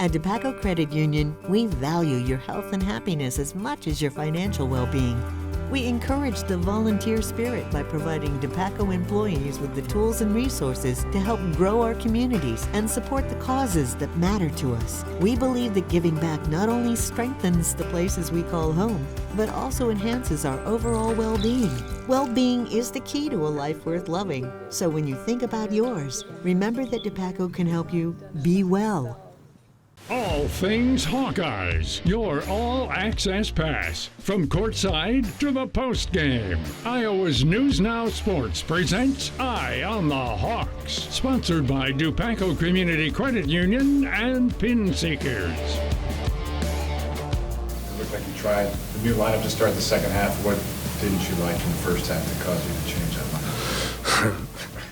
At DePaco Credit Union, we value your health and happiness as much as your financial well-being. We encourage the volunteer spirit by providing DePaco employees with the tools and resources to help grow our communities and support the causes that matter to us. We believe that giving back not only strengthens the places we call home, but also enhances our overall well-being. Well-being is the key to a life worth loving. So when you think about yours, remember that DePaco can help you be well. All things Hawkeyes, your all-access pass. From courtside to the postgame. Iowa's News Now Sports presents Eye on the Hawks. Sponsored by DePaco Community Credit Union and Pin Seekers. It looked like you tried the new lineup to start the second half. What didn't you like in the first half that caused you to change that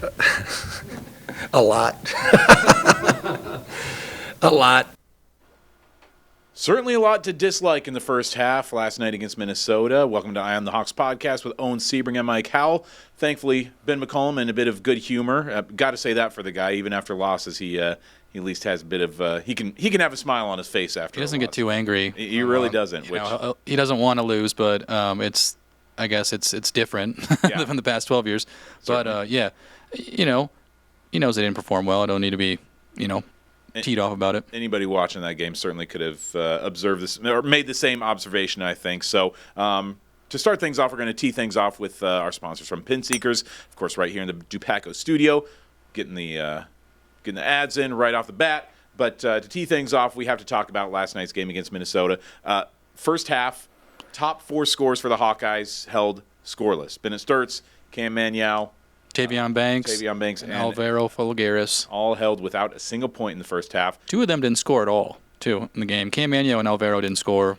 lineup? A lot. A lot. Certainly a lot to dislike in the first half last night against Minnesota. Welcome to Eye on the Hawks podcast with Owen Sebring and Mike Howell. Thankfully, Ben McCollum in a bit of good humor. Got to say that for the guy. Even after losses, he at least has a bit of he can have a smile on his face after. He doesn't get too angry. He really doesn't. He doesn't want to lose, but I guess it's different than the past 12 years. Certainly. But he knows they didn't perform well. I don't need to be teed off about it. Anybody watching that game certainly could have observed this or made the same observation, I think. So to start things off, we're going to tee things off with our sponsors from Pin Seekers, of course, right here in the DePaco studio, getting the ads in right off the bat. But to tee things off, we have to talk about last night's game against Minnesota. First half, top 4 scores for the Hawkeyes held scoreless. Bennett Sturts, Cam Maniau, Tavion Banks, and Alvaro Folgueras. All held without a single point in the first half. 2 of them didn't score at all, too, in the game. Cam Maniau and Alvaro didn't score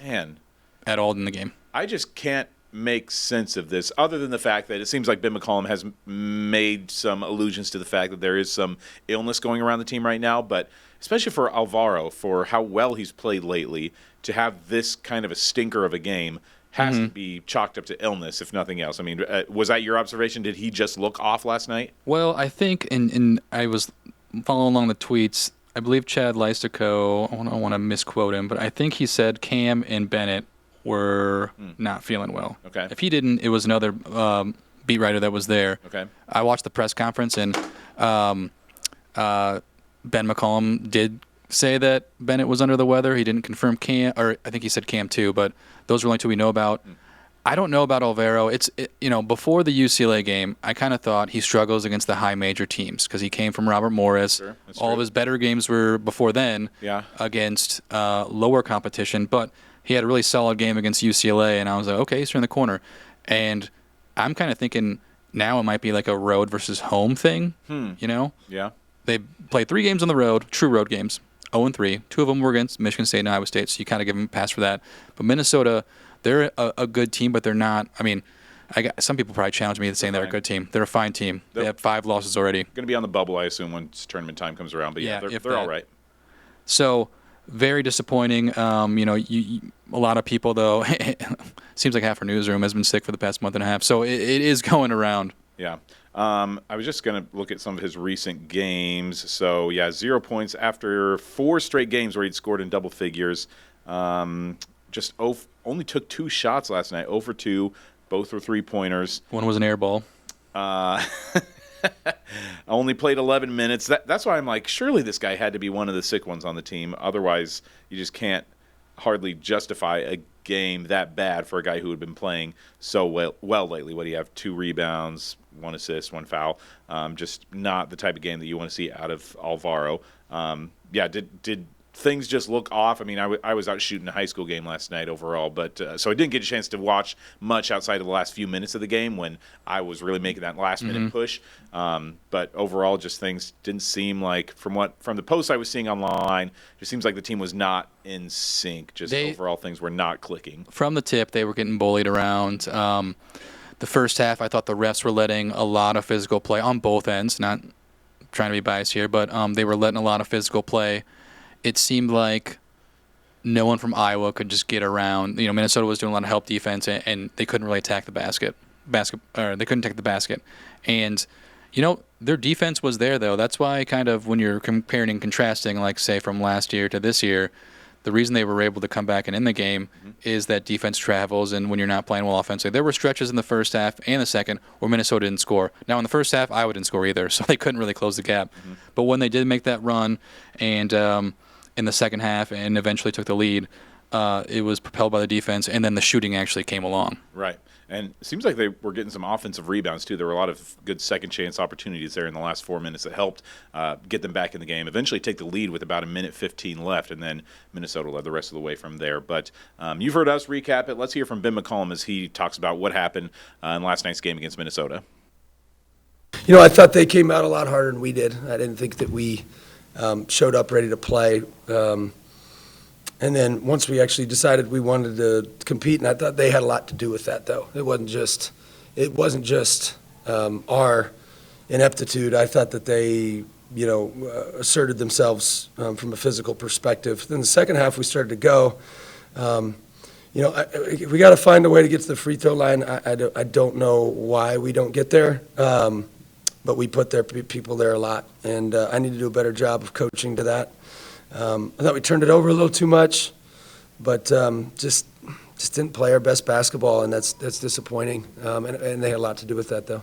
at all in the game. I just can't make sense of this, other than the fact that it seems like Ben McCollum has made some allusions to the fact that there is some illness going around the team right now, but especially for Alvaro, for how well he's played lately, to have this kind of a stinker of a game has to be chalked up to illness, if nothing else. I mean, was that your observation? Did he just look off last night? Well, I think, and I was following along the tweets, I believe Chad Lystico, I don't want to misquote him, but I think he said Cam and Bennett were not feeling well. Okay. If he didn't, it was another beat writer that was there. Okay. I watched the press conference, and Ben McCollum did say that Bennett was under the weather. He didn't confirm Cam, or I think he said Cam too, but those are only 2 we know about. I don't know about Alvaro. Before the UCLA game, I kind of thought he struggles against the high major teams because he came from Robert Morris. Sure, all of his better games were before then against lower competition, but he had a really solid game against UCLA, and I was like, okay, he's turned the corner. And I'm kind of thinking now it might be like a road versus home thing, Yeah. They played 3 games on the road, true road games, 0-3. 2 of them were against Michigan State and Iowa State, so you kind of give them a pass for that. But Minnesota, they're a good team, but they're not. I mean, some people probably challenge me saying they're a good team. They're a fine team. They have 5 losses already. Going to be on the bubble, I assume, once tournament time comes around. But they're all right. So very disappointing. A lot of people, though, seems like half our newsroom has been sick for the past month and a half. So it is going around. Yeah. I was just going to look at some of his recent games. So, 0 points after 4 straight games where he'd scored in double figures. Only took 2 shots last night, 0 for 2. Both were 3-pointers. One was an air ball. Only played 11 minutes. That's why I'm like, surely this guy had to be one of the sick ones on the team. Otherwise, you just can't hardly justify a game that bad for a guy who had been playing so well lately. What do you have? 2 rebounds, 1 assist, 1 foul. Just not the type of game that you want to see out of Alvaro. Did things just look off? I mean, I was out shooting a high school game last night overall, but so I didn't get a chance to watch much outside of the last few minutes of the game when I was really making that last-minute push. But overall, just things didn't seem like, from the posts I was seeing online, it just seems like the team was not in sync. Overall, things were not clicking. From the tip, they were getting bullied around. The first half, I thought the refs were letting a lot of physical play on both ends. Not trying to be biased here, but they were letting a lot of physical play. It seemed like no one from Iowa could just get around. Minnesota was doing a lot of help defense, and they couldn't really attack the basket. They couldn't attack the basket. And, their defense was there, though. That's why kind of when you're comparing and contrasting, like, say, from last year to this year, the reason they were able to come back and in the game is that defense travels, and when you're not playing well offensively. There were stretches in the first half and the second where Minnesota didn't score. Now, in the first half, Iowa didn't score either, so they couldn't really close the gap. But when they did make that run and in the second half and eventually took the lead, it was propelled by the defense, and then the shooting actually came along. Right. And it seems like they were getting some offensive rebounds, too. There were a lot of good second-chance opportunities there in the last 4 minutes that helped get them back in the game, eventually take the lead with about 1:15 left, and then Minnesota led the rest of the way from there. But you've heard us recap it. Let's hear from Ben McCollum as he talks about what happened in last night's game against Minnesota. I thought they came out a lot harder than we did. I didn't think that we showed up ready to play. And then once we actually decided we wanted to compete, and I thought they had a lot to do with that, though. It wasn't just our ineptitude. I thought that they, asserted themselves from a physical perspective. Then the second half we started to go. We got to find a way to get to the free throw line. I don't know why we don't get there, but we put their people there a lot, and I need to do a better job of coaching to that. I thought we turned it over a little too much, but just didn't play our best basketball, and that's disappointing. And they had a lot to do with that, though.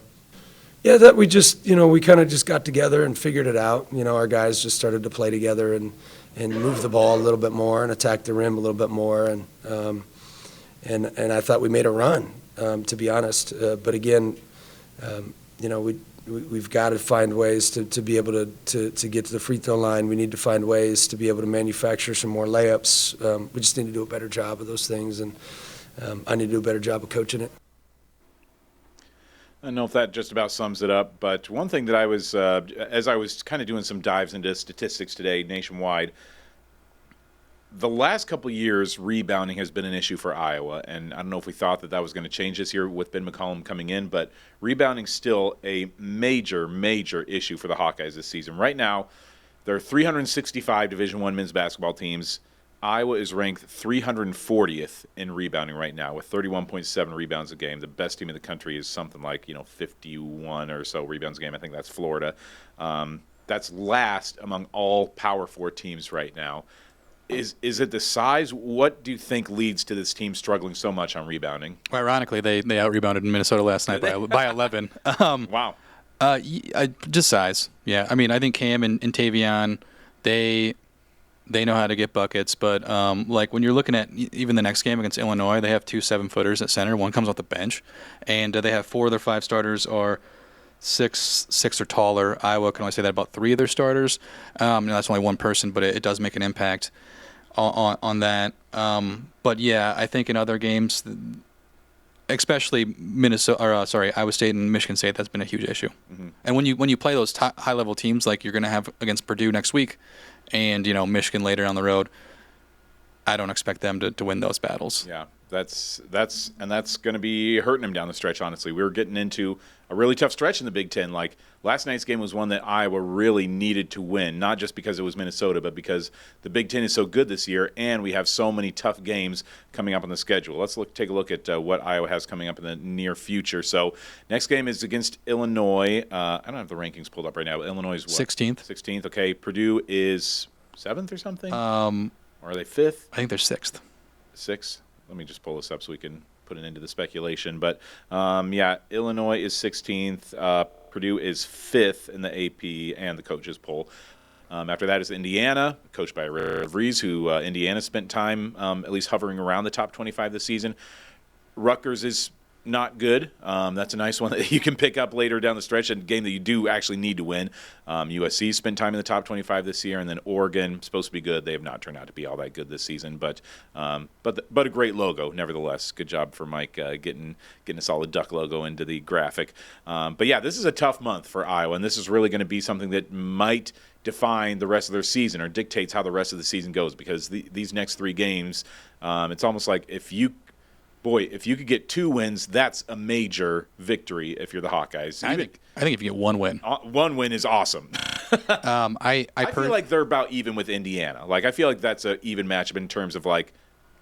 Yeah, that we just, we kind of just got together and figured it out. Our guys just started to play together and move the ball a little bit more and attack the rim a little bit more, and I thought we made a run, to be honest. But again, we've got to find ways to be able to get to the free throw line. We need to find ways to be able to manufacture some more layups. We just need to do a better job of those things, and I need to do a better job of coaching it. I don't know if that just about sums it up, but one thing that I was, as I was kind of doing some dives into statistics today nationwide, the last couple of years, rebounding has been an issue for Iowa, and I don't know if we thought that was going to change this year with Ben McCollum coming in, but rebounding's still a major, major issue for the Hawkeyes this season. Right now, there are 365 Division I men's basketball teams. Iowa is ranked 340th in rebounding right now with 31.7 rebounds a game. The best team in the country is something like 51 or so rebounds a game. I think that's Florida. That's last among all Power 4 teams right now. Is it the size? What do you think leads to this team struggling so much on rebounding? Ironically, they out-rebounded in Minnesota last night by 11. Wow. Just size. Yeah. I mean, I think Cam and Tavion, they know how to get buckets. But, when you're looking at even the next game against Illinois, they have 2 7-footers at center. One comes off the bench. And they have 4 of their 5 starters are 6 or taller. Iowa can only say that about 3 of their starters. That's only one person, but it does make an impact on that. But yeah, I think in other games, especially Iowa State and Michigan State, that's been a huge issue. Mm-hmm. And when you play those high level teams like you're going to have against Purdue next week, and Michigan later down the road, I don't expect them to win those battles. Yeah, that's going to be hurting them down the stretch. Honestly, we were getting into a really tough stretch in the Big Ten. Like last night's game was one that Iowa really needed to win, not just because it was Minnesota, but because the Big Ten is so good this year, and we have so many tough games coming up on the schedule. Let's take a look at what Iowa has coming up in the near future. So next game is against Illinois. I don't have the rankings pulled up right now, but Illinois is what? 16th. 16th. Okay, Purdue is 7th or something. Or are they 5th? I think they're 6th. 6th. Let me just pull this up so we can put an end to the speculation. But, Illinois is 16th. Purdue is 5th in the AP and the coaches poll. After that is Indiana, coached by Rick Vries, who Indiana spent time at least hovering around the top 25 this season. Rutgers is not good. That's a nice one that you can pick up later down the stretch, a game that you do actually need to win. USC spent time in the top 25 this year, and then Oregon, supposed to be good. They have not turned out to be all that good this season, but a great logo nevertheless. Good job for Mike getting a solid duck logo into the graphic. But yeah, this is a tough month for Iowa, and this is really going to be something that might define the rest of their season or dictates how the rest of the season goes, because these next 3 games, it's almost like if you could get 2 wins, that's a major victory if you're the Hawkeyes. I think if you get 1 win. 1 win is awesome. I feel like they're about even with Indiana. Like, I feel like that's an even matchup in terms of, like...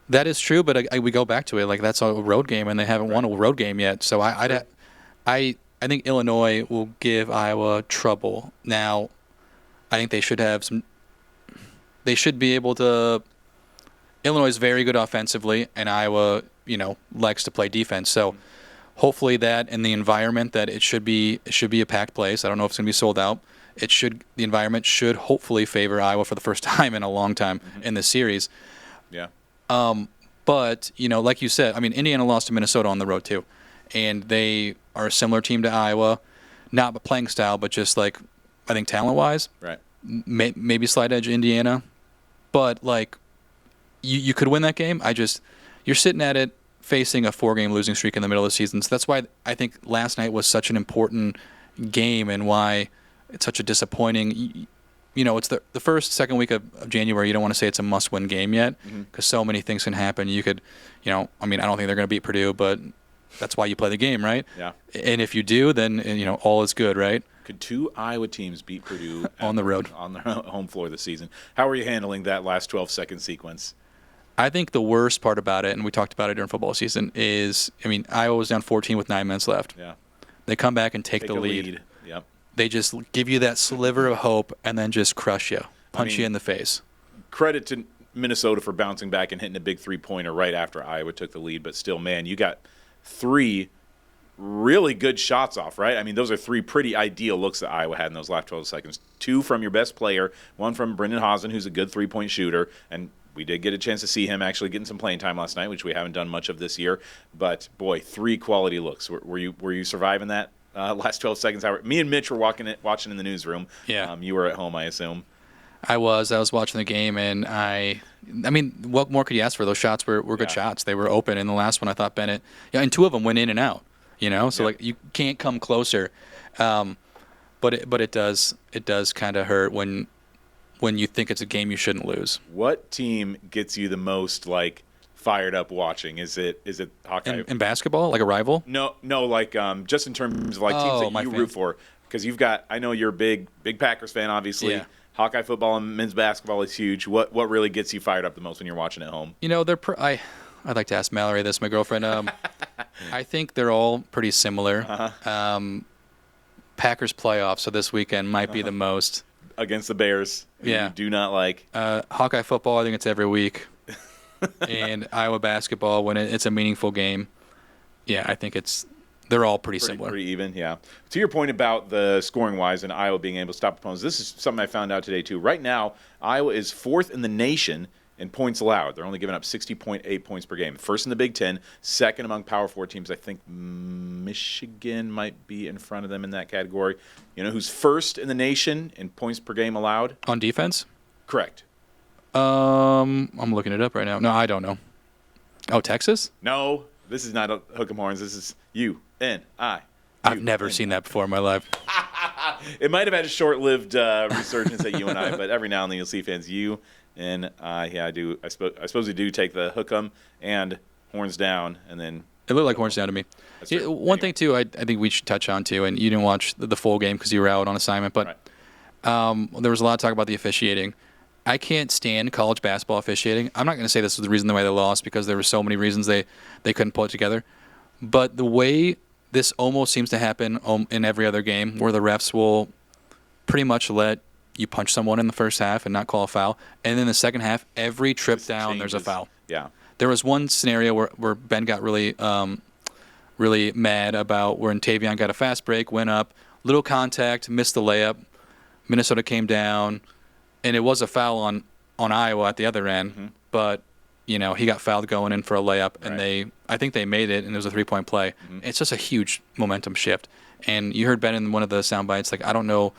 That is true, but we go back to it. Like, that's a road game, and they haven't won a road game yet. So I I think Illinois will give Iowa trouble. Now, I think they should have some. They should be able to. Illinois is very good offensively, and Iowa, likes to play defense. So, hopefully, that and the environment that it should be a packed place. I don't know if it's going to be sold out. The environment should hopefully favor Iowa for the first time in a long time in this series. Yeah. But like you said, Indiana lost to Minnesota on the road too, and they are a similar team to Iowa, not playing style, but just I think talent-wise, right? Maybe slight edge Indiana, but you could win that game. You're sitting at it facing a 4-game losing streak in the middle of the season. So that's why I think last night was such an important game and why it's such a disappointing. It's the first, second week of January. You don't want to say it's a must-win game yet because so many things can happen. You could, I don't think they're going to beat Purdue, but that's why you play the game, right? Yeah. And if you do, then all is good, right? Could 2 Iowa teams beat Purdue on the road on their home floor this season? How are you handling that last 12-second sequence? I think the worst part about it, and we talked about it during football season, is Iowa was down 14 with 9 minutes left. Yeah. They come back and take the lead. Yep. They just give you that sliver of hope and then just crush you, punch you in the face. Credit to Minnesota for bouncing back and hitting a big 3-pointer right after Iowa took the lead, but still, man, you got 3 really good shots off, right? Those are 3 pretty ideal looks that Iowa had in those last 12 seconds. 2 from your best player, 1 from Brendan Hausen, who's a good 3-point shooter, and we did get a chance to see him actually getting some playing time last night, which we haven't done much of this year. But, boy, 3 quality looks. Were you surviving that last 12 seconds? Me and Mitch were watching in the newsroom. Yeah. You were at home, I assume. I was watching the game, and what more could you ask for? Those shots were good shots. They were open, and the last one I thought Bennett, and 2 of them went in and out. So you can't come closer, but it does kind of hurt when you think it's a game you shouldn't lose. What team gets you the most fired up watching? Is it Hawkeye in basketball, like a rival? No, just in terms of teams that you root for, because I know you're a big Packers fan, obviously. Yeah. Hawkeye football and men's basketball is huge. What really gets you fired up the most when you're watching at home? I'd like to ask Mallory this, my girlfriend. I think they're all pretty similar. Packers playoffs, so this weekend might be the most. Against the Bears, who you do not like. Hawkeye football, I think it's every week. And Iowa basketball, when it's a meaningful game, I think they're all pretty similar. Pretty even, yeah. To your point about the scoring-wise and Iowa being able to stop opponents, this is something I found out today, too. Right now, Iowa is 4th in the nation in points allowed. They're only giving up 60.8 points per game. First in the Big Ten, second among Power 4 teams. I think Michigan might be in front of them in that category. You know who's first in the nation in points per game allowed? On defense? Correct. I'm looking it up right now. No, I don't know. Oh, Texas? No, this is not Hook 'em Horns. This is UNI. I've never seen that before in my life. It might have had a short-lived resurgence at UNI, but every now and then you'll see fans UNI. Yeah, I do. I suppose we do take the hook 'em and horns down, and then it looked like horns down to me. One thing too, I think we should touch on too, and you didn't watch the full game because you were out on assignment, but there was a lot of talk about the officiating. I can't stand college basketball officiating. I'm not going to say this was the reason why they lost because there were so many reasons they couldn't pull it together. But the way this almost seems to happen in every other game where the refs will pretty much let you punch someone in the first half and not call a foul, and in the second half, every trip down, there's a foul. Yeah. There was one scenario where Ben got really mad about when Tavion got a fast break, went up, little contact, missed the layup. Minnesota came down, and it was a foul on Iowa at the other end, but he got fouled going in for a layup, and I think they made it, and it was a 3-point play. It's just a huge momentum shift. And you heard Ben in one of the sound bites, I don't know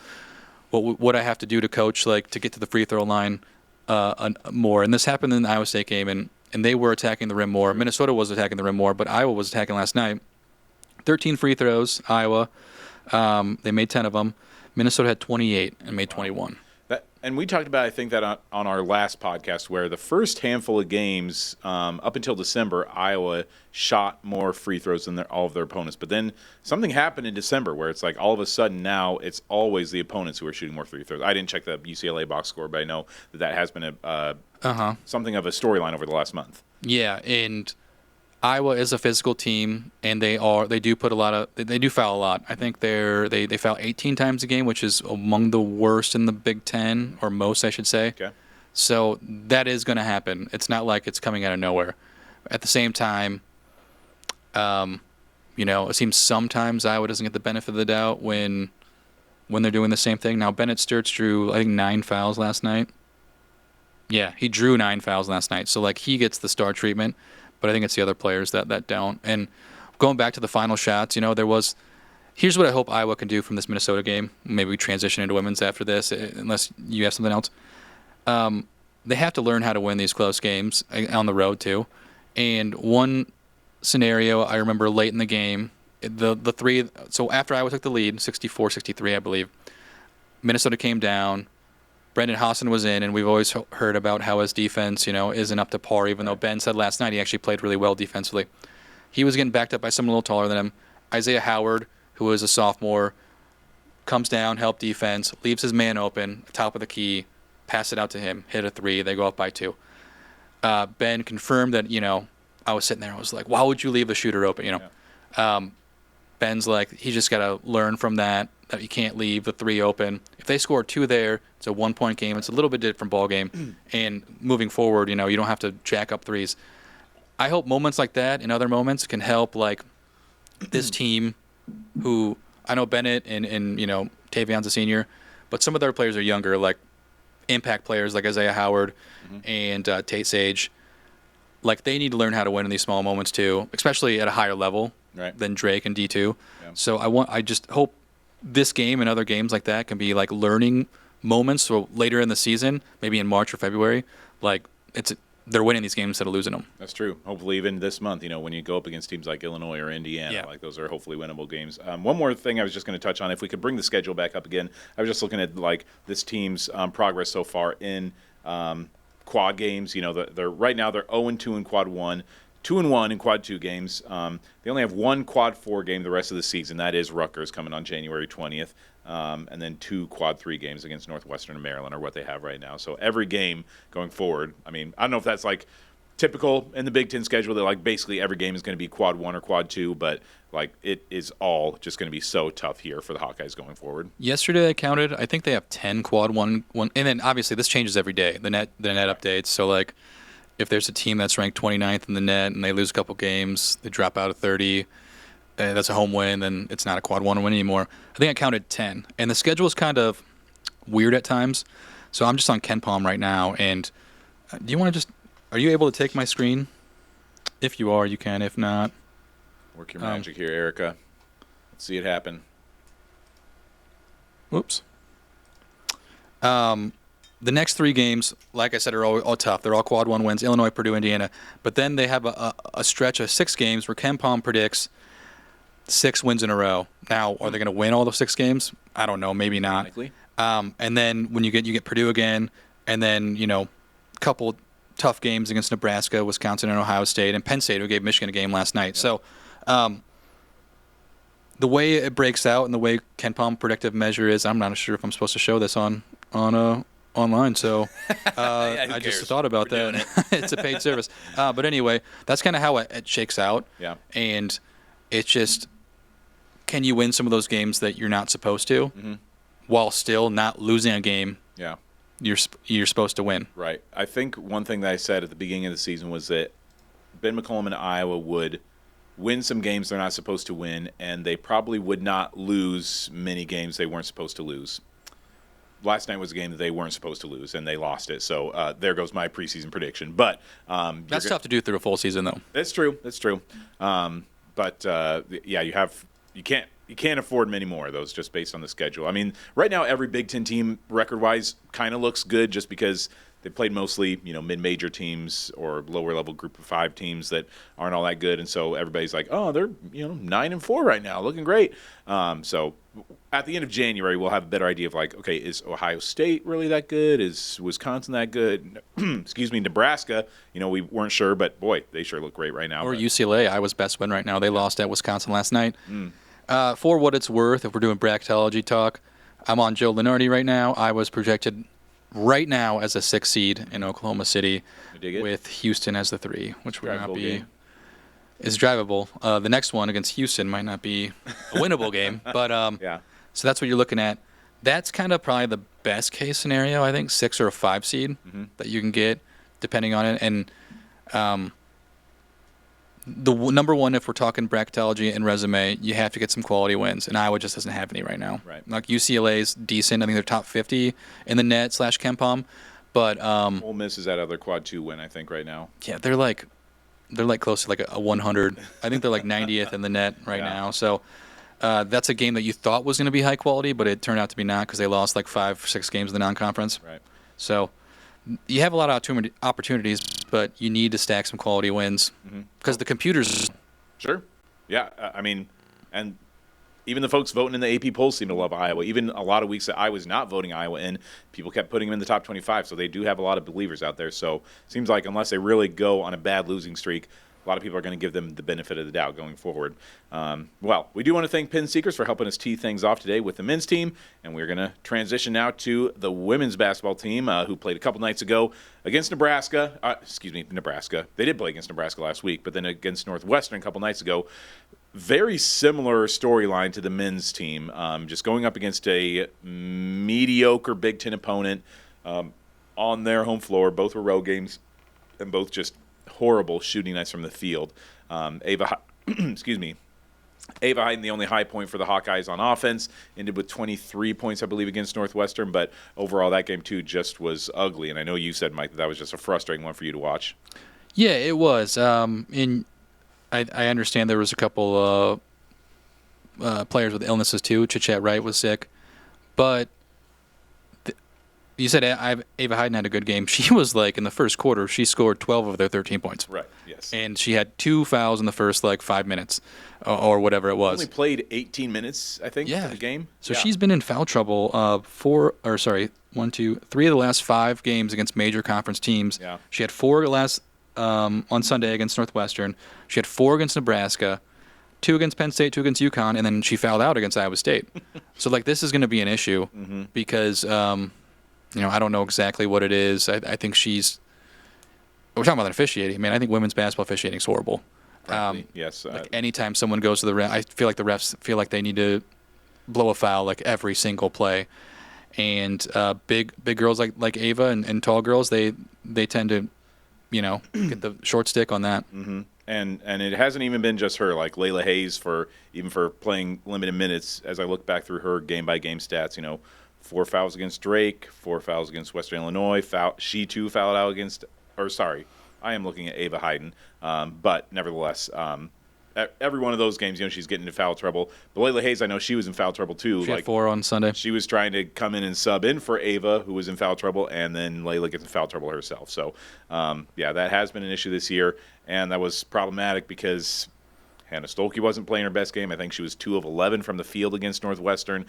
what I have to do to coach, to get to the free throw line more. And this happened in the Iowa State game, and they were attacking the rim more. Minnesota was attacking the rim more, but Iowa was attacking last night. 13 free throws, Iowa. They made 10 of them. Minnesota had 28 and made 21. And we talked about, I think, that on our last podcast, where the first handful of games up until December, Iowa shot more free throws than all of their opponents. But then something happened in December where it's all of a sudden now it's always the opponents who are shooting more free throws. I didn't check the UCLA box score, but I know that has been something of a storyline over the last month. Yeah, and Iowa is a physical team, and they do foul a lot. I think they foul 18 times a game, which is among the worst in the Big Ten, or most, I should say. Okay. So that is going to happen. It's not like it's coming out of nowhere. At the same time, it seems sometimes Iowa doesn't get the benefit of the doubt when they're doing the same thing. Now, Bennett Sturts drew, I think, 9 fouls last night. Yeah, he drew 9 fouls last night. So, he gets the star treatment, but I think it's the other players that don't. And going back to the final shots, here's what I hope Iowa can do from this Minnesota game. Maybe we transition into women's after this, unless you have something else. They have to learn how to win these close games on the road, too. And one scenario I remember late in the game, the three. So after Iowa took the lead, 64-63, I believe, Minnesota came down. Brendan Hassan was in, and we've always heard about how his defense, isn't up to par, even though Ben said last night he actually played really well defensively. He was getting backed up by someone a little taller than him. Isaiah Howard, who was a sophomore, comes down, help defense, leaves his man open, top of the key, pass it out to him, hit a 3, they go up by 2. Ben confirmed that, I was sitting there, I was like, why would you leave the shooter open, Ben's like, he just got to learn from that you can't leave the 3 open. If they score 2 there, it's a 1-point game. It's a little bit different ball game. And moving forward, you don't have to jack up 3s. I hope moments like that and other moments can help, this team who, I know Bennett and Tavion's a senior, but some of their players are younger, impact players like Isaiah Howard and Tate Sage. They need to learn how to win in these small moments too, especially at a higher level than Drake and D2. Yeah. So I just hope this game and other games like that can be learning moments. So later in the season, maybe in March or February, they're winning these games instead of losing them. That's true. Hopefully even this month, when you go up against teams like Illinois or Indiana, those are hopefully winnable games. One more thing I was just going to touch on, if we could bring the schedule back up again, I was just looking at this team's progress so far in quad games. They're right now they're 0-2 in quad 1, 2-1 in quad 2 games. They only have 1 quad 4 game the rest of the season. That is Rutgers coming on January 20th. And then 2 quad 3 games against Northwestern and Maryland are what they have right now. So every game going forward, I don't know if that's typical in the Big Ten schedule that basically every game is going to be quad 1 or quad 2, but it is all just going to be so tough here for the Hawkeyes going forward. Yesterday I counted, I think they have 10 quad 1, and then obviously this changes every day. The net updates. So if there's a team that's ranked 29th in the net and they lose a couple games, they drop out of 30. That's a home win, then it's not a quad 1 win anymore. I think I counted 10. And the schedule is kind of weird at times. So I'm just on KenPom right now. And do you want to are you able to take my screen? If you are, you can. If not. Work your magic here, Erica. Let's see it happen. Whoops. The next 3 games, like I said, are all tough. They're all quad 1 wins, Illinois, Purdue, Indiana. But then they have a stretch of 6 games where KenPom predicts 6 wins in a row. Now, are they going to win all those 6 games? I don't know. Maybe not. Likely. And then when you get Purdue again, and then a couple tough games against Nebraska, Wisconsin, and Ohio State, and Penn State, who gave Michigan a game last night. Yeah. So the way it breaks out and the way KenPom predictive measure is, I'm not sure if I'm supposed to show this on online. So I just thought about that. It's a paid service. But anyway, that's kind of how it shakes out. Yeah. And it's just, can you win some of those games that you're not supposed to while still not losing a game? Yeah. You're supposed to win. Right. I think one thing that I said at the beginning of the season was that Ben McCollum and Iowa would win some games they're not supposed to win, and they probably would not lose many games they weren't supposed to lose. Last night was a game that they weren't supposed to lose, and they lost it. So there goes my preseason prediction. But that's tough to do through a full season, though. That's true. That's true. But you can't afford many more of those just based on the schedule. Right now every Big Ten team record-wise kind of looks good just because they played mostly mid-major teams or lower-level Group of 5 teams that aren't all that good, and so everybody's like, oh, they're 9-4 right now, looking great. So at the end of January, we'll have a better idea of okay, is Ohio State really that good? Is Wisconsin that good? Excuse me, Nebraska. We weren't sure, but boy, they sure look great right now. Or UCLA, Iowa's best win right now. They lost at Wisconsin last night. For what it's worth, if we're doing bracketology talk, I'm on Joe Lenardi right now. I was projected right now as a 6 seed in Oklahoma City with Houston as the 3, which would not be is drivable. The next one against Houston might not be a winnable game, but Yeah. so that's what you're looking at. That's kind of probably the best case scenario, I think, 6 or a 5 seed that you can get, depending on it. And number one, if we're talking bracketology and resume, you have to get some quality wins, and Iowa just doesn't have any right now. Right. Like UCLA's decent. I think they're top 50 in the net /KenPom, but Ole Miss is that other quad 2 win, I think, right now. yeah, they're like close to like a 100. I think they're like 90th in the net right now. So that's a game that you thought was going to be high quality, but it turned out to be not because they lost like 5 or 6 games in the non-conference. Right. So you have a lot of opportunities, but you need to stack some quality wins because the computers. Sure. Yeah. I mean, and even the folks voting in the AP polls seem to love Iowa. Even a lot of weeks that I was not voting Iowa in, people kept putting them in the top 25. So they do have a lot of believers out there. So it seems like unless they really go on a bad losing streak, a lot of people are going to give them the benefit of the doubt going forward. Well, we do want to thank Pin Seekers for helping us tee things off today with the men's team, and we're going to transition now to the women's basketball team who played a couple nights ago against Nebraska. Nebraska. They did play against Nebraska last week, but then against Northwestern a couple nights ago. Very similar storyline to the men's team, just going up against a mediocre Big Ten opponent on their home floor. Both were road games, and both just horrible shooting nights from the field. Ava Hayden, the only high point for the Hawkeyes on offense, ended with 23 points, I believe, against Northwestern. But overall, that game, too, just was ugly. And I know you said, Mike, that was just a frustrating one for you to watch. Yeah, it was. I understand there was a couple players with illnesses, too. Chichat Wright was sick. But you said Ava Hayden had a good game. She was like, in the first quarter, she scored 12 of their 13 points. Right, yes. And she had 2 fouls in the first, 5 minutes or whatever it was. Only played 18 minutes, I think, for the game. So she's been in foul trouble 3 of the last 5 games against major conference teams. Yeah. She had 4 on Sunday against Northwestern. She had 4 against Nebraska, 2 against Penn State, 2 against UConn, and then she fouled out against Iowa State. So, this is going to be an issue because I don't know exactly what it is. I think we're talking about officiating. Man, I think women's basketball officiating is horrible. Yes. Anytime someone goes to the ref, I feel like the refs feel like they need to blow a foul every single play. And big girls like Ava and tall girls, they tend to, get the short stick on that. Mm-hmm. And it hasn't even been just her, like Layla Hayes for playing limited minutes. As I look back through her game-by-game stats, 4 fouls against Drake, 4 fouls against Western Illinois. She too fouled out against, I am looking at Ava Hayden. But nevertheless, every one of those games, she's getting into foul trouble. But Layla Hayes, I know she was in foul trouble too. She had 4 on Sunday. She was trying to come in and sub in for Ava, who was in foul trouble, and then Layla gets in foul trouble herself. So, that has been an issue this year, and that was problematic because Hannah Stolke wasn't playing her best game. I think she was 2 of 11 from the field against Northwestern.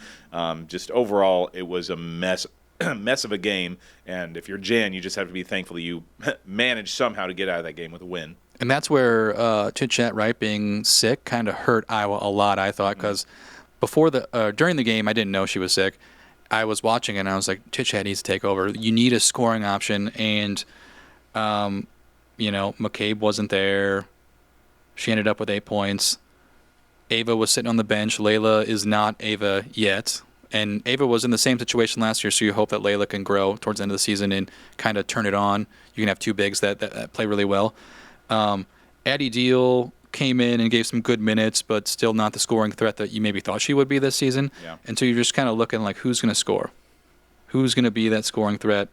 Just overall, it was a mess of a game, and if you're Jan, you just have to be thankful that you managed somehow to get out of that game with a win. And that's where Chichat Wright being sick kind of hurt Iowa a lot, I thought, because during the game, I didn't know she was sick. I was watching it, and I was like, Chichat needs to take over. You need a scoring option, and, McCabe wasn't there. She ended up with 8 points. Ava was sitting on the bench. Layla is not Ava yet. And Ava was in the same situation last year, so you hope that Layla can grow towards the end of the season and kind of turn it on. You can have 2 bigs that play really well. Addie Deal came in and gave some good minutes, but still not the scoring threat that you maybe thought she would be this season. Yeah. And so you're just kind of looking who's going to score? Who's going to be that scoring threat?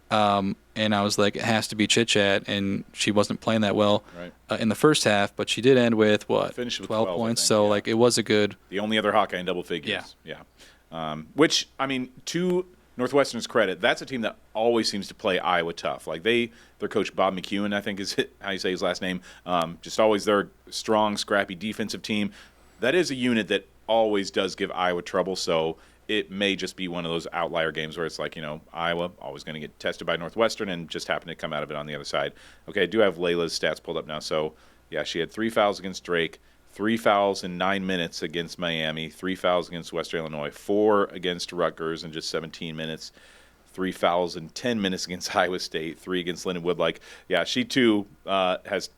And I was like, it has to be Chitchat, and she wasn't playing that well in the first half, but she did end with, Finished with 12 points, it was a good. The only other Hawkeye in double figures. Yeah. Which, to Northwestern's credit, that's a team that always seems to play Iowa tough. Their coach Bob McEwen, I think is how you say his last name, just always their strong, scrappy defensive team. That is a unit that always does give Iowa trouble, so it may just be one of those outlier games where it's Iowa always going to get tested by Northwestern and just happen to come out of it on the other side. Okay, I do have Layla's stats pulled up now. So, yeah, she had 3 fouls against Drake, 3 fouls in 9 minutes against Miami, 3 fouls against Western Illinois, 4 against Rutgers in just 17 minutes, 3 fouls in 10 minutes against Iowa State, 3 against Lindenwood. She too has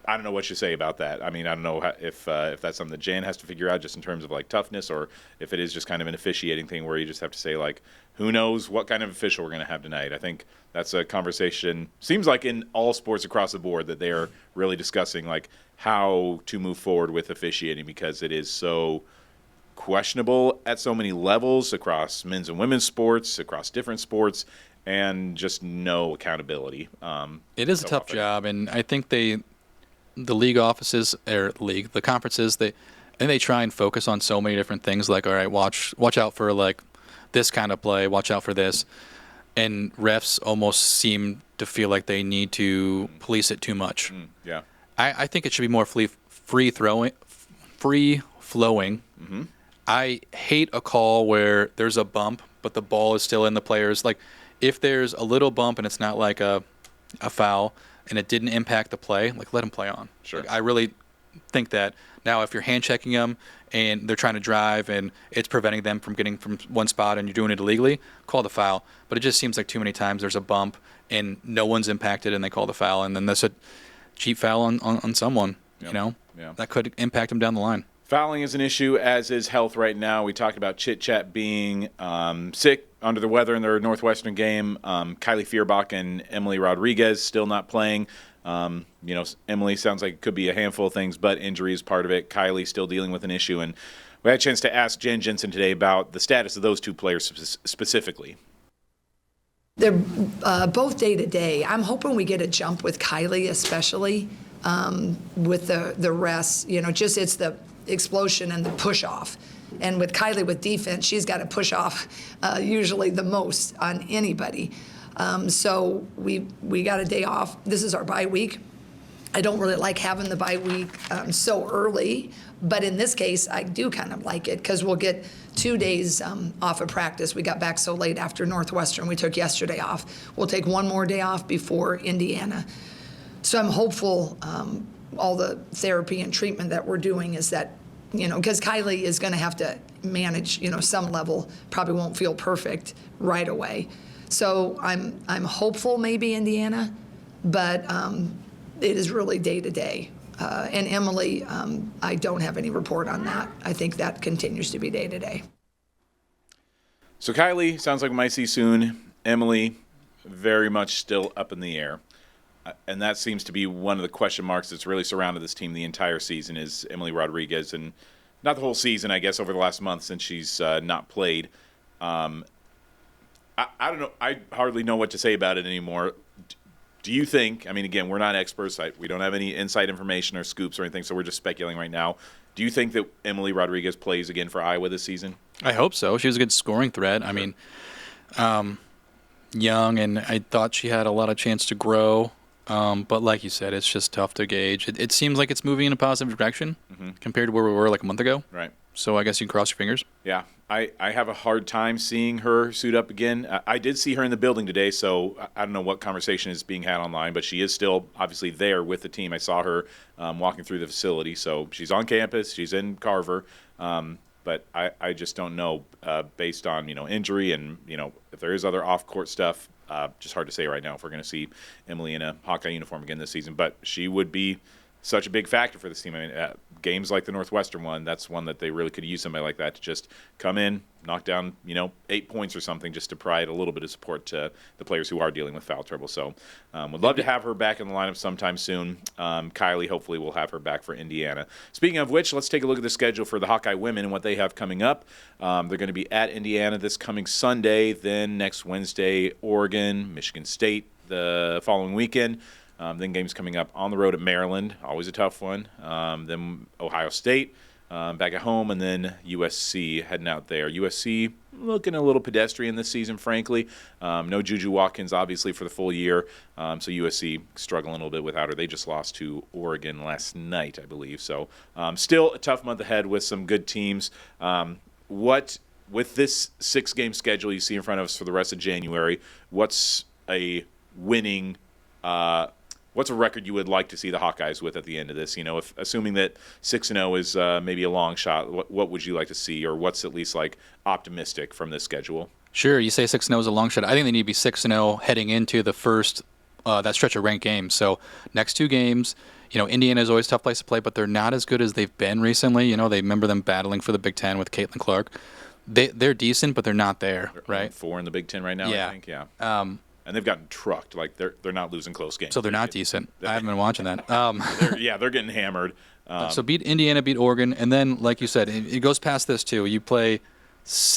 I don't know what you say about that. I mean, I don't know if that's something that Jan has to figure out just in terms of like toughness, or if it is just kind of an officiating thing where you just have to say like, who knows what kind of official we're going to have tonight. I think that's a conversation, seems like in all sports across the board, that they are really discussing like how to move forward with officiating, because it is so questionable at so many levels across men's and women's sports, across different sports, and just no accountability. It is a tough job, and I think the league offices, or the conferences, they try and focus on so many different things. Like, all right, watch out for like this kind of play, watch out for this, and refs almost seem to feel like they need to police it too much. Yeah, I think it should be more free flowing. Mm-hmm. I hate a call where there's a bump, but the ball is still in the players. Like, if there's a little bump and it's not like a foul, and it didn't impact the play, like, let him play on. Sure. Like, I really think that. Now, if you're hand checking them and they're trying to drive and it's preventing them from getting from one spot and you're doing it illegally, call the foul. But it just seems like too many times there's a bump and no one's impacted and they call the foul, and then that's a cheap foul on someone. Yeah. That could impact them down the line. Fouling is an issue, as is health right now. We talked about Chit Chat being sick, under the weather in their Northwestern game. Kylie Fierbach and Emily Rodriguez still not playing. Emily sounds like it could be a handful of things, but injury is part of it. Kylie still dealing with an issue. And we had a chance to ask Jen Jensen today about the status of those two players specifically. They're both day-to-day. I'm hoping we get a jump with Kylie, especially with the rest. It's the explosion and the push-off. And with Kylie, with defense, she's got to push off usually the most on anybody. So we got a day off. This is our bye week. I don't really like having the bye week so early, but in this case, I do kind of like it because we'll get 2 days off of practice. We got back so late after Northwestern. We took yesterday off. We'll take one more day off before Indiana. So I'm hopeful all the therapy and treatment that we're doing is that, because Kylie is going to have to manage, some level, probably won't feel perfect right away. So I'm hopeful maybe Indiana, but it is really day to day. And Emily, I don't have any report on that. I think that continues to be day to day. So Kylie, sounds like we might see soon. Emily, very much still up in the air. And that seems to be one of the question marks that's really surrounded this team the entire season, is Emily Rodriguez. And not the whole season, I guess, over the last month since she's not played. I don't know. I hardly know what to say about it anymore. Do you think, again, we're not experts. We don't have any inside information or scoops or anything, so we're just speculating right now. Do you think that Emily Rodriguez plays again for Iowa this season? I hope so. She was a good scoring threat. Young, and I thought she had a lot of chance to grow. But like you said, it's just tough to gauge. It seems like it's moving in a positive direction compared to where we were like a month ago. Right. So I guess you can cross your fingers. Yeah. I have a hard time seeing her suit up again. I did see her in the building today, so I don't know what conversation is being had online, but she is still obviously there with the team. I saw her walking through the facility, so she's on campus. She's in Carver. But I just don't know based on, injury and, if there is other off-court stuff. Just hard to say right now if we're going to see Emily in a Hawkeye uniform again this season. But she would be such a big factor for this team. Games like the Northwestern one, that's one that they really could use somebody like that to just come in, knock down, 8 points or something, just to provide a little bit of support to the players who are dealing with foul trouble. So would love to have her back in the lineup sometime soon. Kylie, hopefully we'll have her back for Indiana. Speaking of which, let's take a look at the schedule for the Hawkeye women and what they have coming up. They're going to be at Indiana this coming Sunday, then next Wednesday, Oregon, Michigan State the following weekend. Then games coming up on the road at Maryland, always a tough one. Then Ohio State back at home, and then USC heading out there. USC looking a little pedestrian this season, frankly. No Juju Watkins, obviously, for the full year. So USC struggling a little bit without her. They just lost to Oregon last night, I believe. So still a tough month ahead with some good teams. With this 6-game schedule you see in front of us for the rest of January, what's a winning what's a record you would like to see the Hawkeyes with at the end of this? If assuming that 6-0 is maybe a long shot, what would you like to see, or what's at least like optimistic from this schedule? Sure, you say 6-0 is a long shot. I think they need to be 6-0 heading into the first that stretch of ranked games. So next 2 games, Indiana is always a tough place to play, but they're not as good as they've been recently. They remember them battling for the Big Ten with Caitlin Clark. They're decent, but they're not there, They're right? 4 in the Big Ten right now, Yeah. I think. Yeah. And they've gotten trucked. Like they're not losing close games. So they're not decent. I haven't been watching that. They're getting hammered. So beat Indiana, beat Oregon, and then, like you said, it goes past this too. You play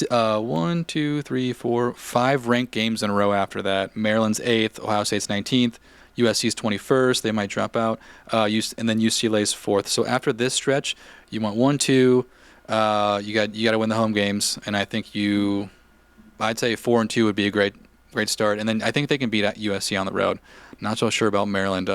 1, 2, 3, 4, 5 ranked games in a row after that. Maryland's 8th, Ohio State's 19th, USC's 21st. They might drop out, and then UCLA's 4th. So after this stretch, you want 1, 2. You got to win the home games, and I think I'd say 4-2 would be a great start. And then I think they can beat USC on the road. Not so sure about Maryland.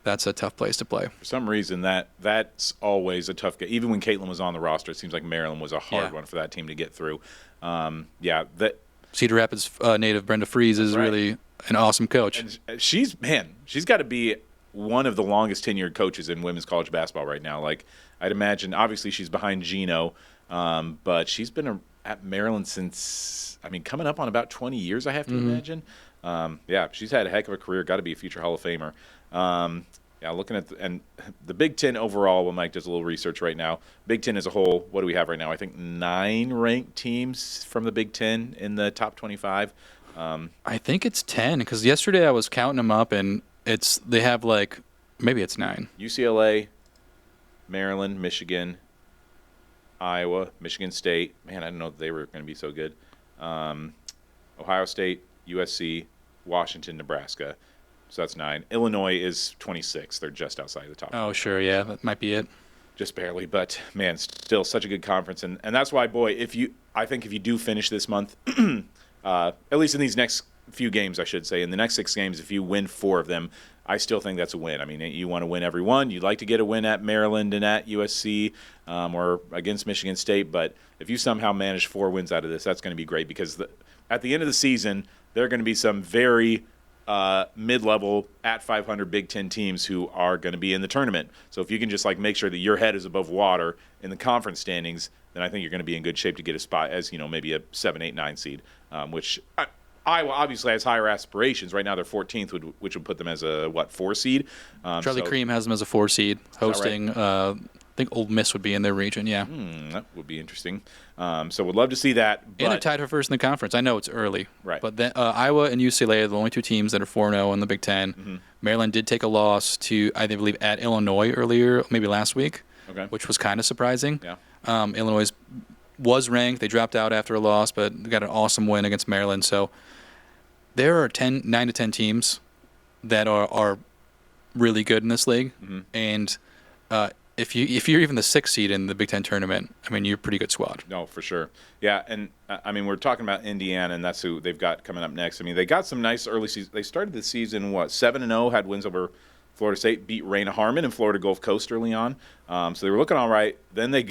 That's a tough place to play. For some reason, that's always a tough game. Even when Caitlin was on the roster, it seems like Maryland was a hard one for that team to get through. Cedar Rapids native Brenda Fries is really an awesome coach. And she's got to be one of the longest tenured coaches in women's college basketball right now. Like, I'd imagine, obviously she's behind Gino, but she's been at Maryland since, coming up on about 20 years, I have to imagine. She's had a heck of a career, got to be a future Hall of Famer. Looking at the Big Ten overall, well, Mike does a little research right now. Big Ten as a whole, what do we have right now? I think 9 ranked teams from the Big Ten in the top 25. I think it's 10 because yesterday I was counting them up, and they have maybe it's 9. UCLA, Maryland, Michigan, Iowa, Michigan State. Man, I didn't know that they were going to be so good. Ohio State, USC, Washington, Nebraska. So that's 9. Illinois is 26. They're just outside of the top. Oh, sure, yeah, that might be it. Just barely, but man, still such a good conference, and that's why, boy, I think if you do finish this month, at least in these next few games, I should say, in the next 6 games, if you win 4 of them, I still think that's a win. You want to win every one. You'd like to get a win at Maryland and at USC or against Michigan State, but if you somehow manage 4 wins out of this, that's going to be great because at the end of the season, there are going to be some very mid-level at 500 Big Ten teams who are going to be in the tournament. So if you can just make sure that your head is above water in the conference standings, then I think you're going to be in good shape to get a spot as maybe a 7, 8, 9 seed, which Iowa obviously has higher aspirations. Right now they're 14th, which would put them as a 4 seed. Charlie Cream has them as a 4 seed, hosting. Right? I think Ole Miss would be in their region. Yeah, that would be interesting. So would love to see that. But and they're tied for first in the conference. I know it's early, right? But then Iowa and UCLA are the only 2 teams that are 4-0 in the Big Ten. Mm-hmm. Maryland did take a loss to, I believe, at Illinois earlier, maybe last week, which was kind of surprising. Yeah. Illinois was ranked. They dropped out after a loss, but got an awesome win against Maryland. So there are 9 to 10 teams that are really good in this league, and if you're even the 6th seed in the Big Ten tournament, you're a pretty good squad. No, for sure. Yeah, and we're talking about Indiana, and that's who they've got coming up next. They got some nice early season. They started the season 7-0, had wins over Florida State, beat Raina Harmon and Florida Gulf Coast early on. So they were looking all right. Then they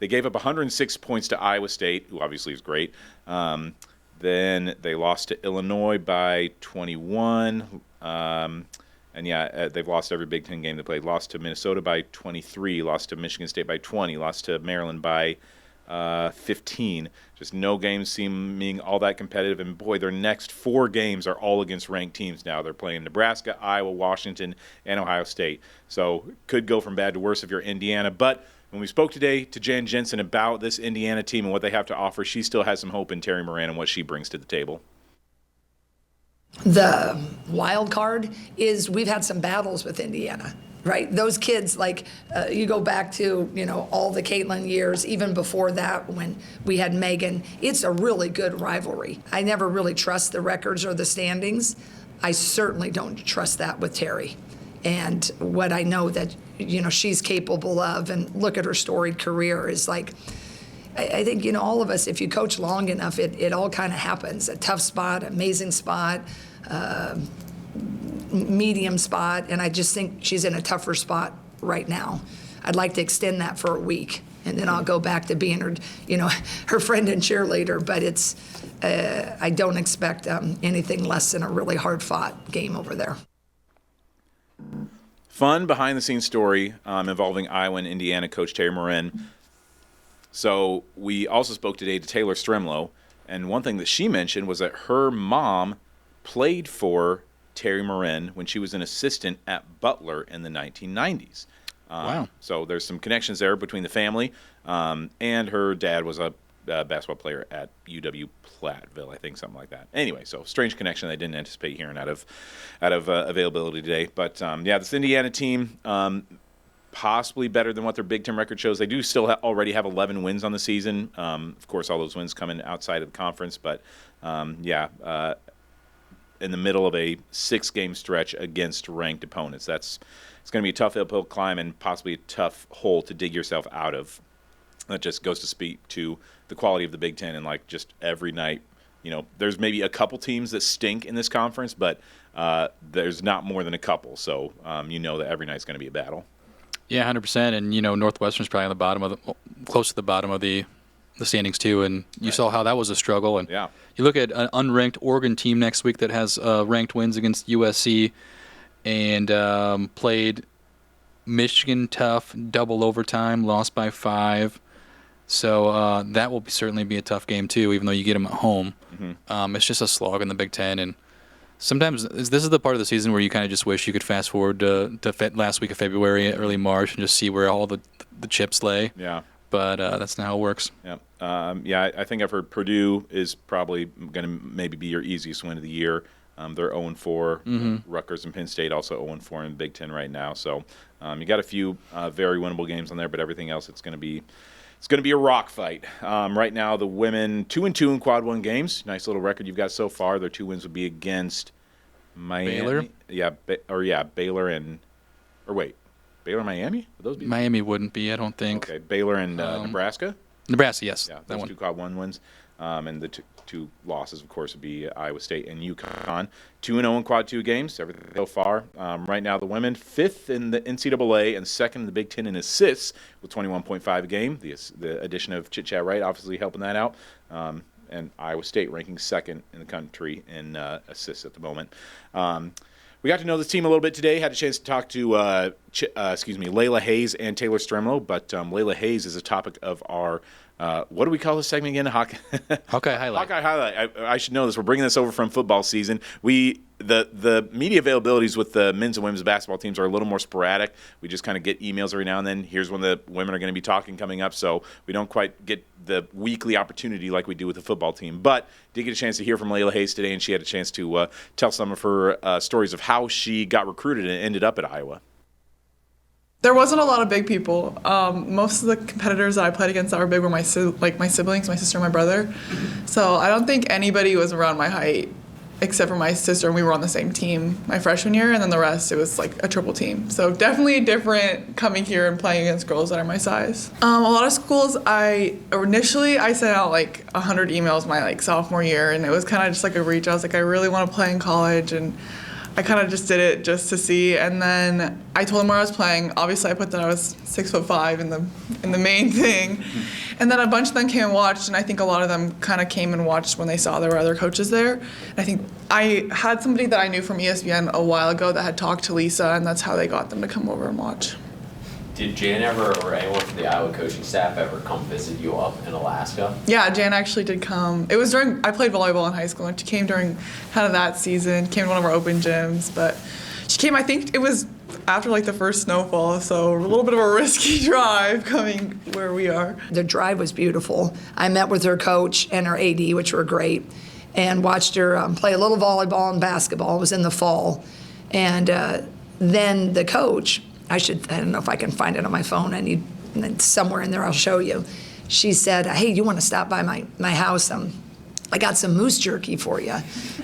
gave up 106 points to Iowa State, who obviously is great. Then they lost to Illinois by 21. They've lost every Big Ten game they played. Lost to Minnesota by 23, lost to Michigan State by 20, lost to Maryland by 15. Just no games seeming all that competitive. And, boy, their next 4 games are all against ranked teams now. They're playing Nebraska, Iowa, Washington, and Ohio State. So could go from bad to worse if you're Indiana. But when we spoke today to Jen Jensen about this Indiana team and what they have to offer, she still has some hope in Terry Moran and what she brings to the table. The wild card is we've had some battles with Indiana, right? Those kids, you go back to, all the Caitlin years, even before that when we had Megan, it's a really good rivalry. I never really trust the records or the standings. I certainly don't trust that with Terry. And what I know that, she's capable of, and look at her storied career, is I think, all of us, if you coach long enough, it all kind of happens. A tough spot, amazing spot, medium spot, and I just think she's in a tougher spot right now. I'd like to extend that for a week, and then I'll go back to being her, her friend and cheerleader, but I don't expect anything less than a really hard-fought game over there. Fun behind-the-scenes story involving Iowa and Indiana coach Terry Moran. So we also spoke today to Taylor Stremlow, and one thing that she mentioned was that her mom played for Terry Marin when she was an assistant at Butler in the 1990s. Wow. So there's some connections there between the family, and her dad was a basketball player at UW Platteville, I think, something like that. Anyway, so strange connection I didn't anticipate hearing out of availability today. But this Indiana team, possibly better than what their Big Ten record shows. They do still already have 11 wins on the season. Of course, all those wins coming outside of the conference, but in the middle of a 6-game stretch against ranked opponents. It's going to be a tough uphill climb and possibly a tough hole to dig yourself out of. That just goes to speak to the quality of the Big Ten, and like just every night, there's maybe a couple teams that stink in this conference, but there's not more than a couple. So that every night's going to be a battle. Yeah, 100%. And Northwestern's probably on the close to the bottom of the standings too. And you saw how that was a struggle. And you look at an unranked Oregon team next week that has ranked wins against USC and played Michigan tough, double overtime, lost by 5. So that will certainly be a tough game too, even though you get them at home. Mm-hmm. It's just a slog in the Big Ten, and sometimes this is the part of the season where you kind of just wish you could fast forward to last week of February, early March, and just see where all the chips lay. Yeah. But that's not how it works. Yeah. I think I've heard Purdue is probably going to maybe be your easiest win of the year. They're 0-4. Mm-hmm. Rutgers and Penn State also 0-4 in the Big Ten right now. So you got a few very winnable games on there, but everything else it's going to be a rock fight. Right now, the women 2-2 in quad 1 games. Nice little record you've got so far. Their 2 wins would be against Miami. Baylor? Baylor and Baylor and Miami? Would those be? Miami wouldn't be, I don't think. Okay, Baylor and Nebraska? Nebraska, yes. Yeah, those 2 quad 1 wins. And the two losses, of course, would be Iowa State and UConn. 2-0 in quad 2 games, everything so far. Right now, the women 5th in the NCAA and 2nd in the Big Ten in assists with 21.5 a game. The addition of Chit Chat Wright obviously helping that out. And Iowa State ranking 2nd in the country in assists at the moment. We got to know this team a little bit today. Had a chance to talk to Layla Hayes and Taylor Stremlo, but Layla Hayes is a topic of our what do we call this segment again? Hawkeye Highlight. Hawkeye Highlight. I should know this. We're bringing this over from football season. The media availabilities with the men's and women's basketball teams are a little more sporadic. We just kind of get emails every now and then. Here's when the women are going to be talking coming up, so we don't quite get the weekly opportunity like we do with the football team. But did get a chance to hear from Layla Hayes today, and she had a chance to tell some of her stories of how she got recruited and ended up at Iowa. There wasn't a lot of big people. Most of the competitors that I played against that were big were my siblings, my sister and my brother. So I don't think anybody was around my height except for my sister, and we were on the same team my freshman year, and then the rest, it was like a triple team. So definitely different coming here and playing against girls that are my size. A lot of schools, initially I sent out like 100 emails my sophomore year, and it was kind of just like a reach. I was like, I really want to play in college, and I kind of just did it just to see, and then I told them where I was playing. Obviously, I put that I was 6'5" in the main thing, and then a bunch of them came and watched, and I think a lot of them kind of came and watched when they saw there were other coaches there. And I think I had somebody that I knew from ESPN a while ago that had talked to Lisa, and that's how they got them to come over and watch. Did Jan or anyone from the Iowa coaching staff ever come visit you up in Alaska? Yeah, Jan actually did come. It was I played volleyball in high school, and she came during kind of that season, came to one of our open gyms, but she came, I think it was after the first snowfall, so a little bit of a risky drive coming where we are. The drive was beautiful. I met with her coach and her AD, which were great, and watched her play a little volleyball and basketball. It was in the fall. And then the coach, I don't know if I can find it on my phone. Somewhere in there I'll show you. She said, hey, you want to stop by my house? I got some moose jerky for you.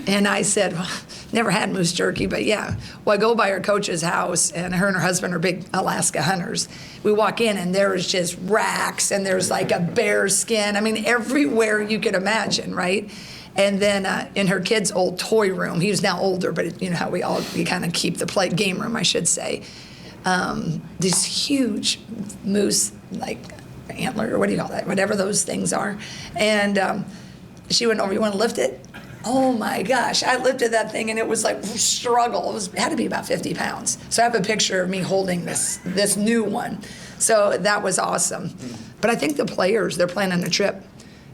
And I said, well, never had moose jerky, but yeah. Well, I go by her coach's house, and her husband are big Alaska hunters. We walk in, and there's just racks, and there's like a bear skin. I mean, everywhere you could imagine, right? And then in her kid's old toy room, he was now older, but you know how we kind of keep the game room, I should say. These huge moose, antler, or what do you call that? Whatever those things are. And she went over, you want to lift it? Oh my gosh, I lifted that thing, and it was like struggle. It had to be about 50 pounds. So I have a picture of me holding this new one. So that was awesome. But I think the players, they're planning a trip.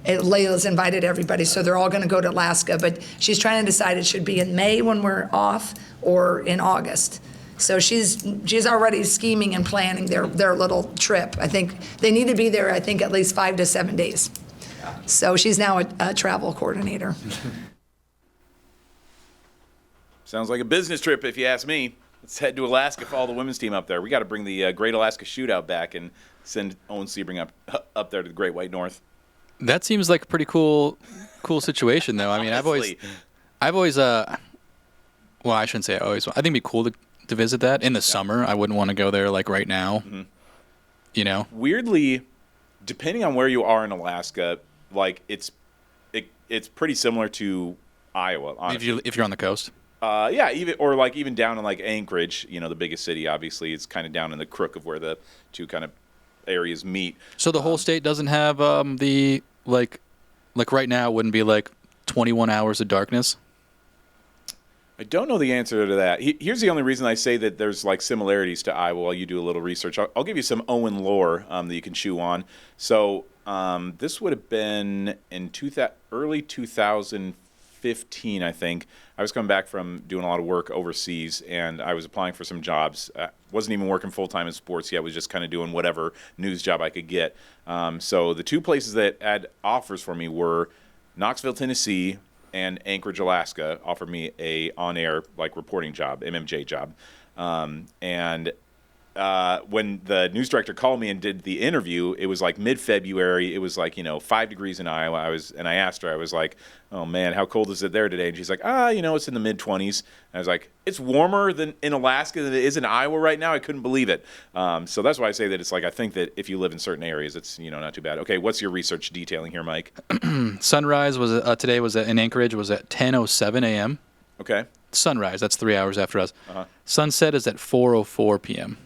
Layla's invited everybody, so they're all going to go to Alaska. But she's trying to decide it should be in May when we're off, or in August. So she's already scheming and planning their little trip. I think they need to be there, I think, at least 5 to 7 days. So she's now a travel coordinator. Sounds like a business trip, if you ask me. Let's head to Alaska for all the women's team up there. We got to bring the Great Alaska Shootout back and send Owen Sebring up there to the Great White North. That seems like a pretty cool situation, though. I mean, Honestly. I've always, well, I shouldn't say I always. I think it'd be cool to visit that in the summer. I wouldn't want to go there like right now. Mm-hmm. You know, Weirdly, depending on where you are in Alaska, like it's pretty similar to Iowa. Honestly. if you're on the coast. Yeah, even down in like Anchorage, the biggest city. Obviously, it's kind of down in the crook of where the two kind of areas meet. So the whole state doesn't have the like right now it wouldn't be like 21 hours of darkness. I don't know the answer to that. Here's the only reason I say that there's like similarities to Iowa while you do a little research. I'll give you some Owen lore that you can chew on. So this would have been in early 2015, I think. I was coming back from doing a lot of work overseas, and I was applying for some jobs. Wasn't even working full-time in sports yet. I was just kind of doing whatever news job I could get. So the two places that had offers for me were Knoxville, Tennessee, and Anchorage, Alaska offered me a on-air reporting job, MMJ job. When the news director called me and did the interview, it was like mid-February. It was 5 degrees in Iowa. I asked her, I was like, "Oh man, how cold is it there today?" And she's like, it's in the mid-20s. And I was like, "It's warmer than in Alaska than it is in Iowa right now." I couldn't believe it. So that's why I say that it's I think that if you live in certain areas, it's not too bad. Okay, what's your research detailing here, Mike? Sunrise was today in Anchorage was at 10:07 a.m. Okay. Sunrise, that's 3 hours after us. Uh-huh. Sunset is at 4:04 p.m.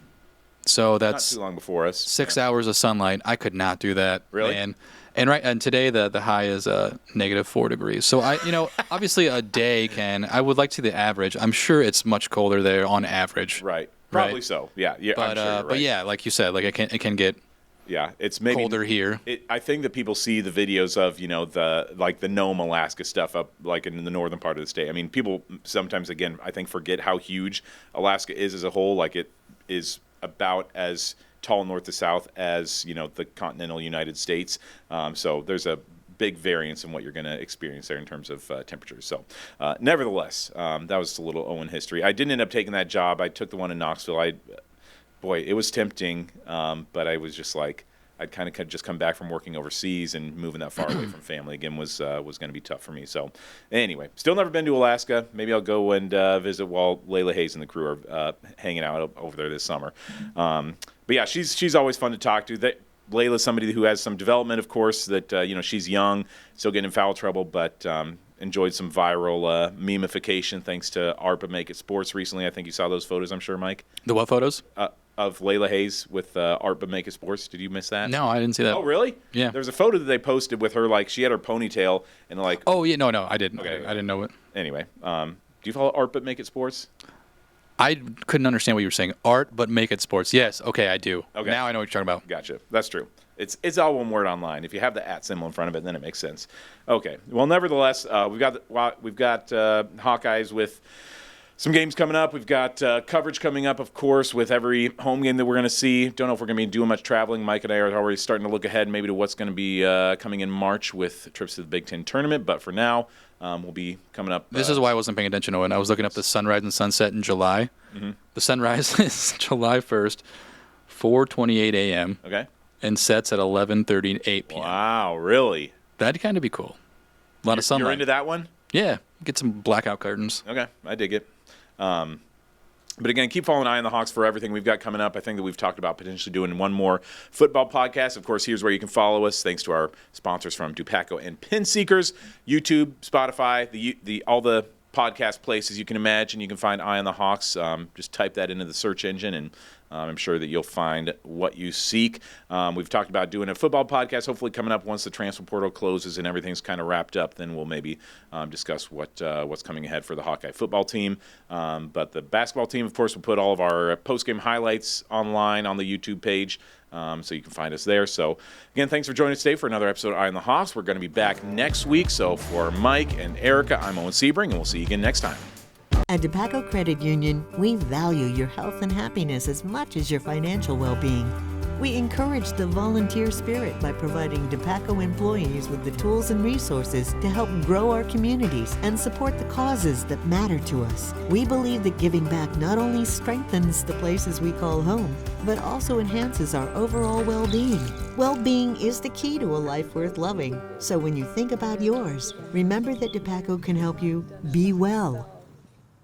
So that's not too long before us. 6 hours of sunlight. I could not do that. Really? And today the high is -4 degrees. So obviously a day I would like to see the average. I'm sure it's much colder there on average. Right. Probably right? so. Yeah. Yeah. But I'm sure you're right. but yeah, like you said, it can get it's maybe colder here. I think that people see the videos of the Nome, Alaska stuff up in the northern part of the state. I mean, people sometimes again I think forget how huge Alaska is as a whole. It is about as tall north to south as the continental United States. So there's a big variance in what you're going to experience there in terms of temperatures. So nevertheless, that was a little Owen history. I didn't end up taking that job. I took the one in Knoxville. It was tempting, but I was just I'd kind of just come back from working overseas, and moving that far away from family again was going to be tough for me. So anyway, still never been to Alaska. Maybe I'll go and visit while Layla Hayes and the crew are hanging out over there this summer. But yeah, she's always fun to talk to. Layla's somebody who has some development, of course, that she's young, still getting in foul trouble, but enjoyed some viral memification thanks to ARPA Make It Sports recently. I think you saw those photos, I'm sure, Mike. The what photos? Of Layla Hayes with ARPA Make It Sports. Did you miss that? No, I didn't see that. Oh, really? Yeah. There was a photo that they posted with her, she had her ponytail and Oh, yeah, no, I didn't. Okay. I didn't know it. Anyway, do you follow ARPA Make It Sports? I couldn't understand what you were saying. Art, but make it sports. Yes, okay, I do. Okay. Now I know what you're talking about. Gotcha. That's true. It's all one word online. If you have the @ symbol in front of it, then it makes sense. Okay. Well, nevertheless, we've got Hawkeyes with some games coming up. We've got coverage coming up, of course, with every home game that we're going to see. Don't know if we're going to be doing much traveling. Mike and I are already starting to look ahead maybe to what's going to be coming in March with trips to the Big Ten tournament. But for now, we'll be coming up. This is why I wasn't paying attention, Owen. I was looking up the sunrise and sunset in July. Mm-hmm. The sunrise is July 1st, 4:28 a.m. Okay. And sets at 11:38 p.m. Wow, really? That'd kind of be cool. A lot of sunlight. You're into that one? Yeah. Get some blackout curtains. Okay, I dig it. But again, keep following Eye on the Hawks for everything we've got coming up. I think that we've talked about potentially doing one more football podcast. Of course, here's where you can follow us. Thanks to our sponsors from Dupaco and Pin Seekers, YouTube, Spotify, all the podcast places you can imagine. You can find Eye on the Hawks. Just type that into the search engine, and I'm sure that you'll find what you seek. We've talked about doing a football podcast, hopefully coming up once the transfer portal closes and everything's kind of wrapped up. Then we'll maybe discuss what's coming ahead for the Hawkeye football team. But the basketball team, of course, will put all of our post-game highlights online on the YouTube page, so you can find us there. So, again, thanks for joining us today for another episode of Eye on the Hawks. We're going to be back next week. So for Mike and Erica, I'm Owen Sebring, and we'll see you again next time. At DePaco Credit Union, we value your health and happiness as much as your financial well-being. We encourage the volunteer spirit by providing DePaco employees with the tools and resources to help grow our communities and support the causes that matter to us. We believe that giving back not only strengthens the places we call home, but also enhances our overall well-being. Well-being is the key to a life worth loving. So when you think about yours, remember that DePaco can help you be well.